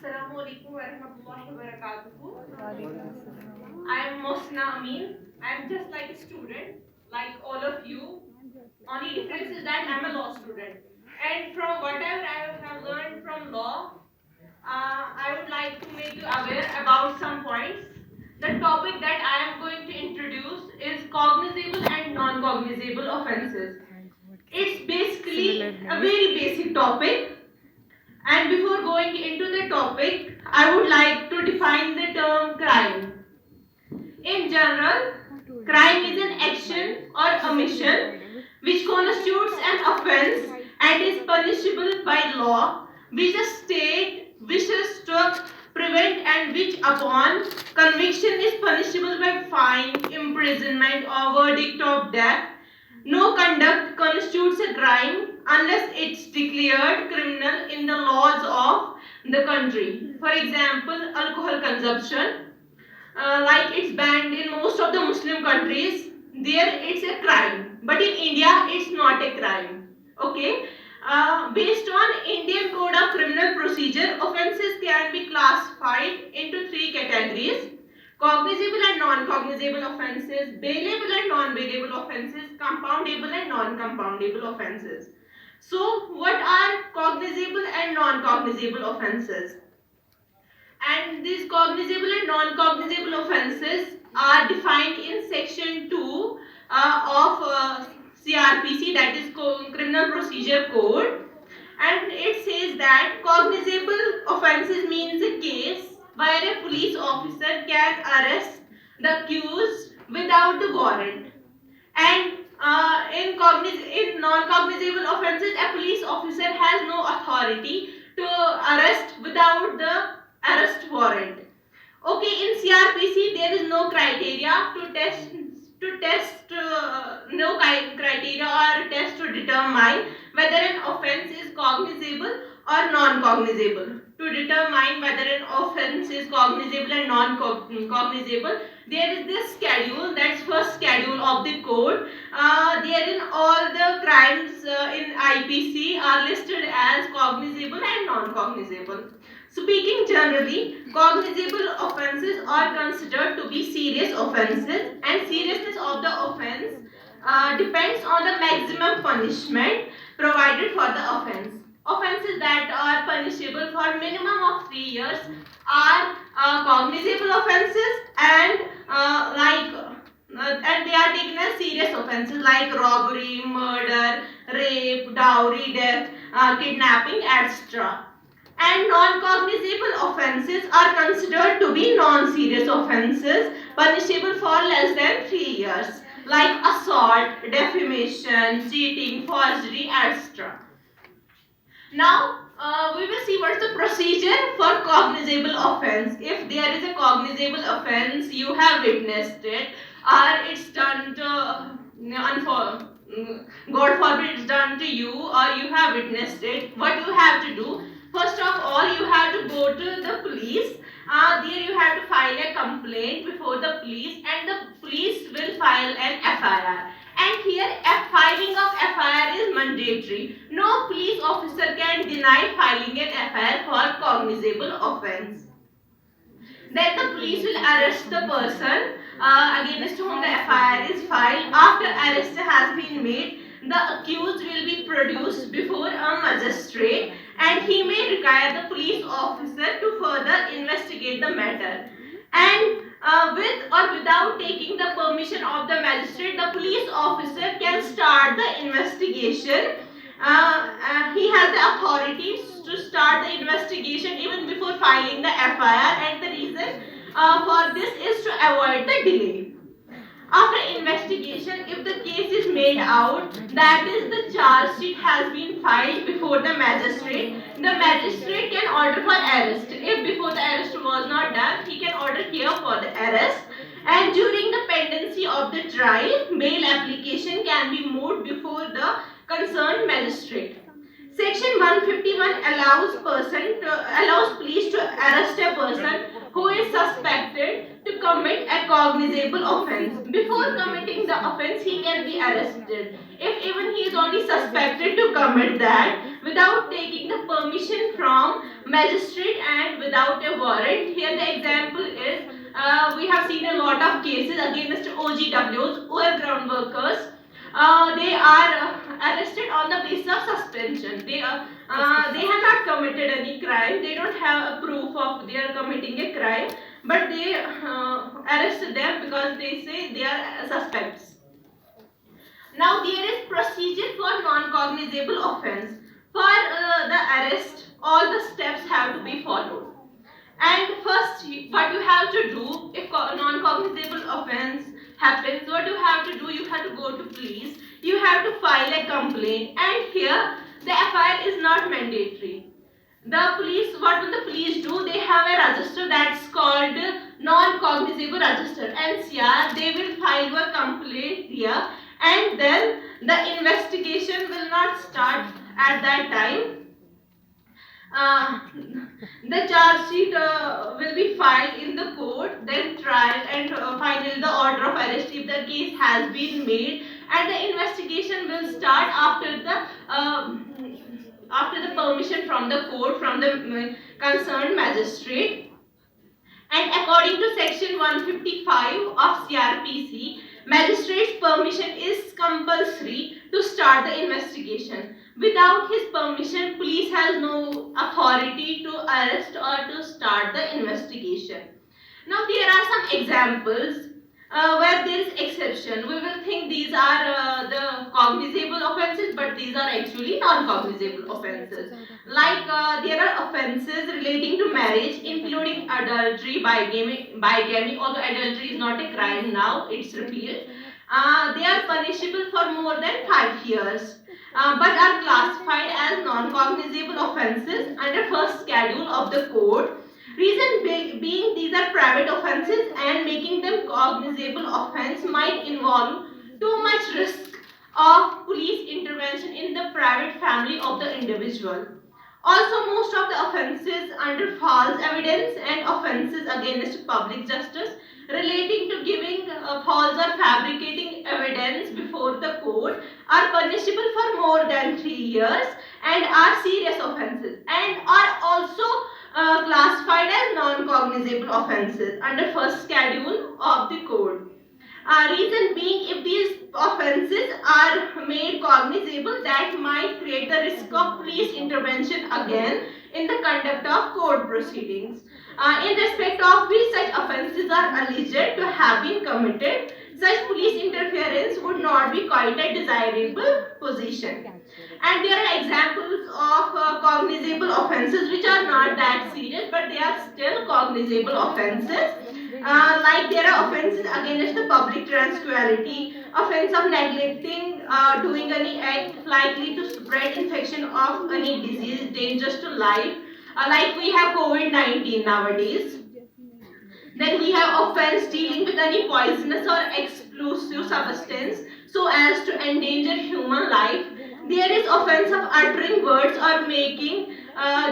Assalamu alaikum warahmatullahi wabarakatuh. I am Mosna Amin. I am just like a student, like all of you. Only difference is that I am a law student. And from whatever I have learned from law, I would like to make you aware about some points. The topic that I am going to introduce is cognizable and non-cognizable offenses. It's basically a very basic topic. And before going into the topic, I would like to define the term crime. In general, crime is an action or omission which constitutes an offense and is punishable by law, which the state wishes to prevent and which upon conviction is punishable by fine, imprisonment or verdict of death. No conduct constitutes a crime unless it's declared criminal in the laws of the country. For example, alcohol consumption, like it's banned in most of the Muslim countries, there it's a crime. But in India, it's not a crime. Okay. Based on Indian Code of Criminal Procedure, offences can be classified into three categories: cognizable and non-cognizable offences, bailable and non-bailable offences, compoundable and non-compoundable offences. So, what are cognizable and non-cognizable offences? And these cognizable and non-cognizable offences are defined in section 2 of CRPC, that is Criminal Procedure Code. And it says that cognizable offences means a case where a police officer can arrest the accused without the warrant. And in non-cognizable offences, a police officer has no authority to arrest without the arrest warrant. Okay, in CRPC there is no criteria to test no criteria or test to determine whether an offence is cognizable or non-cognizable. To determine whether an offence is cognizable and non-cognizable, there is this schedule, that's first schedule of the code. Therein all the crimes in IPC are listed as cognizable and non-cognizable. Speaking generally, cognizable offences are considered to be serious offences, and seriousness of the offence depends on the maximum punishment provided for the offence. Offences that are punishable for minimum of 3 years are cognizable offences, and and they are taken as serious offences like robbery, murder, rape, dowry, death, kidnapping, etc. And non-cognizable offences are considered to be non-serious offences punishable for less than 3 years, like assault, defamation, cheating, forgery, etc. Now, we will see what's the procedure for cognizable offense. If there is a cognizable offense, you have witnessed it, or it's done to, God forbid, it's done to you, or you have witnessed it, what you have to do? First of all, you have to go to the police. There you have to file a complaint before the police, and the police will file an FIR. And here, filing of FIR is mandatory. No police officer can deny filing an FIR for cognizable offence. Then the police will arrest the person against whom the FIR is filed. After arrest has been made, the accused will be produced before a magistrate, and he may require the police officer to further investigate the matter. And with or without taking the permission of the magistrate, the police officer can start the investigation. He has the authority to start the investigation even before filing the FIR, and the reason for this is to avoid the delay. After investigation, if the case is made out, that is the charge sheet has been filed before the magistrate can order for arrest. If before the arrest was not done, he can order here for the arrest. And during the pendency of the trial, bail application can be moved before the concerned magistrate. Section 151 allows police to arrest a person who is suspected to commit a cognizable offence. Before committing the offence, he can be arrested. If even he is only suspected to commit that, without taking the permission from magistrate and without a warrant. Here the example is we have seen a lot of cases against OGWs, OL ground workers. They are arrested on the basis of suspension. They have not committed any crime. They don't have a proof of they are committing a crime, but they arrest them because they say they are suspects. Now there is procedure for non-cognizable offence. For the arrest, all the steps have to be followed. And first, what you have to do if non-cognizable offence happens, what you have to do, you have to go to police. You have to file a complaint, and here the FIR is not mandatory. The police, what will the police do? They have a register that's called non-cognizable register, NCR. They will file a complaint here, and then the investigation will not start at that time. The charge sheet will be filed in the court, then trial, and finally the order of arrest if the case has been made, and the investigation will start after the permission from the court, from the concerned magistrate. And according to section 155 of CRPC, magistrate's permission is compulsory to start the investigation. Without his permission, police has no authority to arrest or to start the investigation. Now there are some examples where there is exception. We will think these are the cognizable offences, but these are actually non-cognizable offences. Like there are offences relating to marriage, including adultery, bigamy. Although adultery is not a crime now, it's repealed. They are punishable for more than 5 years. But are classified as non-cognizable offences under first schedule of the code. Reason being these are private offences, and making them cognizable offence might involve too much risk of police intervention in the private family of the individual. Also, most of the offences under false evidence and offences against public justice relating to giving false or fabricating evidence before the court are punishable for more than 3 years and are serious offences, and are also classified as non-cognizable offences under first schedule of the code. Reason being, if these offences are made cognizable, that might create the risk of police intervention again in the conduct of court proceedings. In respect of which such offences are alleged to have been committed, such police interference would not be quite a desirable position. And there are examples of cognizable offences which are not that serious, but they are still cognizable offences. Like there are offences against the public tranquility, offence of neglecting doing any act likely to spread infection of any disease dangerous to life, like we have COVID-19 nowadays. Then we have offence dealing with any poisonous or explosive substance so as to endanger human life. There is offence of uttering words or making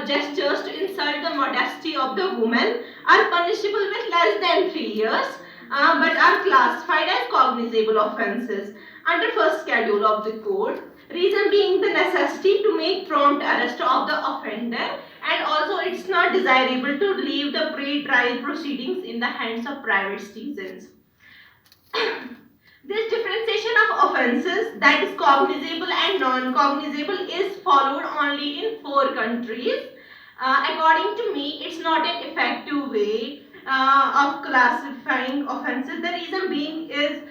gestures to insult the modesty of the woman, are punishable with less than 3 years, but are classified as cognizable offences under first schedule of the code. Reason being the necessity to make prompt arrest of the offender, and also it's not desirable to leave the pre-trial proceedings in the hands of private citizens. This differentiation of offences, that is cognizable and non-cognizable, is followed only in 4 countries. According to me, it's not an effective way of classifying offences. The reason being is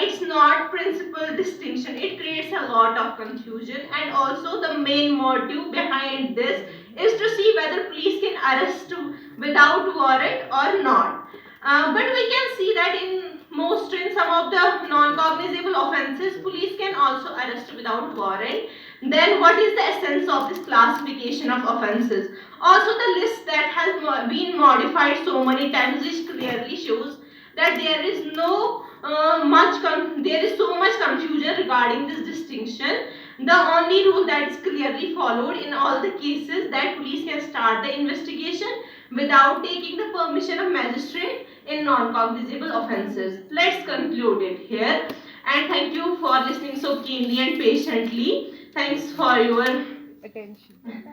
it's not principal distinction. It creates a lot of confusion, and also the main motive behind this is to see whether police can arrest without warrant or not. But we can see that in some of the non-cognizable offences, police can also arrest without warrant. Then what is the essence of this classification of offences? Also, the list that has been modified so many times, which clearly shows that there is so much confusion regarding this distinction. The only rule that is clearly followed in all the cases, that police can start the investigation without taking the permission of magistrate in non-cognizable offences. Let's conclude it here, and thank you for listening so keenly and patiently. Thanks for your attention.